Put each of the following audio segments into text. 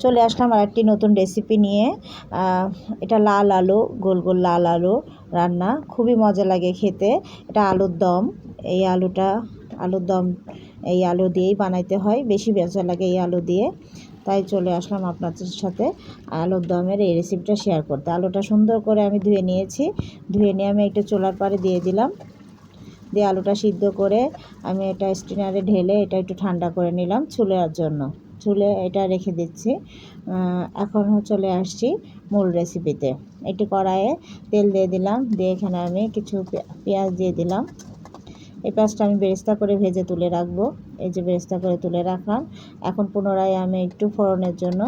চলে আসলাম আরেকটি নতুন রেসিপি নিয়ে। এটা লাল আলু, গোল গোল লাল আলু রান্না, খুবই মজা লাগে খেতে। এটা আলুর দম। এই আলুর দম এই আলু দিয়েই বানাইতে হয়, বেশি মজা লাগে এই আলু দিয়ে। তাই চলে আসলাম আপনাদের সাথে আলুর দমের এই রেসিপিটা শেয়ার করতে। আলুটা সুন্দর করে আমি ধুয়ে নিয়েছি। ধুয়ে নিয়ে আমি একটু চুলার পাড়ে দিয়ে দিলাম। দিয়ে আলুটা সিদ্ধ করে আমি এটা স্ট্রেনারে ঢেলে এটা একটু ঠান্ডা করে নিলাম চুলার জন্য। চুলে এটা রেখে দিচ্ছি। এখন চলে আসছি মূল রেসিপিতে। একটু কড়াইয়ে তেল দিয়ে দিলাম, দিয়ে এখানে আমি কিছু পেঁয়াজ দিয়ে দিলাম। এই পেঁয়াজটা আমি বেরেস্তা করে ভেজে তুলে রাখবো। এই যে বেরেস্তা করে তুলে রাখলাম। এখন পুনরায় আমি একটু ফোড়নের জন্য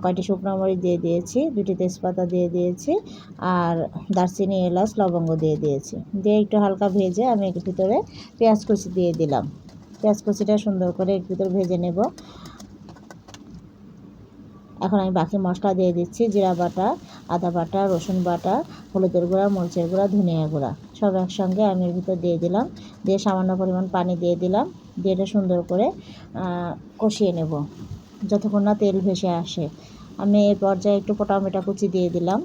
কয়টি শুকনো মরিচ দিয়ে দিয়েছি, 2টি তেজপাতা দিয়ে দিয়েছি, আর দারচিনি, এলাচ, লবঙ্গ দিয়ে দিয়েছি। দিয়ে একটু হালকা ভেজে আমি এর ভিতরে পেঁয়াজ কুচি দিয়ে দিলাম। পেঁয়াজ কুচিটা সুন্দর করে এর ভিতরে ভেজে নেব। এখন আমি বাকি মশলা দিয়ে দিচ্ছি, জিরা বাটা, আদা বাটা, রসুন বাটা, হলুদের গুঁড়া, মরিচের গুঁড়া, ধনিয়া গুঁড়া, সব একসঙ্গে আমি এর ভিতর দিয়ে দিলাম। দিয়ে সামান্য পরিমাণ পানি দিয়ে দিলাম। দিয়ে এটা সুন্দর করে কষিয়ে নেব যতক্ষণ না তেল ভেসে আসে। আমি এই পর্যায়ে একটু টমেটো কুচি দিয়ে দিলাম।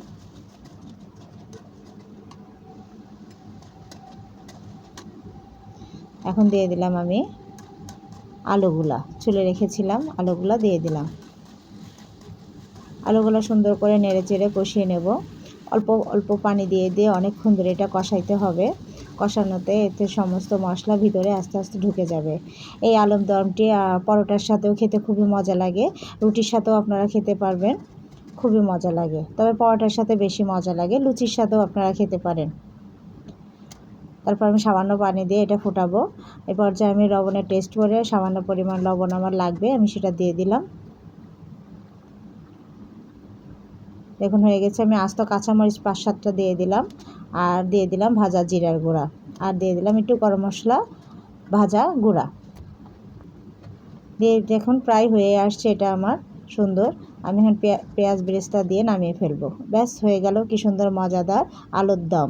এখন দিয়ে দিলাম আমি আলুগুলা, ছুলে রেখেছিলাম আলুগুলা দিয়ে দিলাম। আলুগুলো সুন্দর করে নেড়ে চেড়ে কষিয়ে নেব। অল্প অল্প পানি দিয়ে দিয়ে অনেকক্ষণ ধরে এটা কষাইতে হবে। কষানোতে এতে সমস্ত মশলা ভিতরে আস্তে আস্তে ঢুকে যাবে। এই আলুর দমটি পরোটার সাথেও খেতে খুবই মজা লাগে, রুটির সাথেও আপনারা খেতে পারবেন, খুবই মজা লাগে। তবে পরোটার সাথে বেশি মজা লাগে, লুচির সাথেও আপনারা খেতে পারেন। তারপর আমি সামান্য পানি দিয়ে এটা ফোটাবো। এ পর্যায়ে আমি লবণের টেস্ট করে সামান্য পরিমাণ লবণ আমার লাগবে, আমি সেটা দিয়ে দিলাম। দেখুন হয়ে গেছে। আমি আস্ত কাঁচামরিচ 5-7টা দিয়ে দিলাম, আর দিয়ে দিলাম ভাজা জিরার গুঁড়া, আর দিয়ে দিলাম একটু গরম মশলা ভাজা গুঁড়া দিয়ে দেখুন প্রায় হয়ে আসছে এটা আমার সুন্দর। আমি এখন পেঁয়াজ বেরেস্তা দিয়ে নামিয়ে ফেলবো। ব্যাস হয়ে গেল কি সুন্দর মজাদার আলুর দম।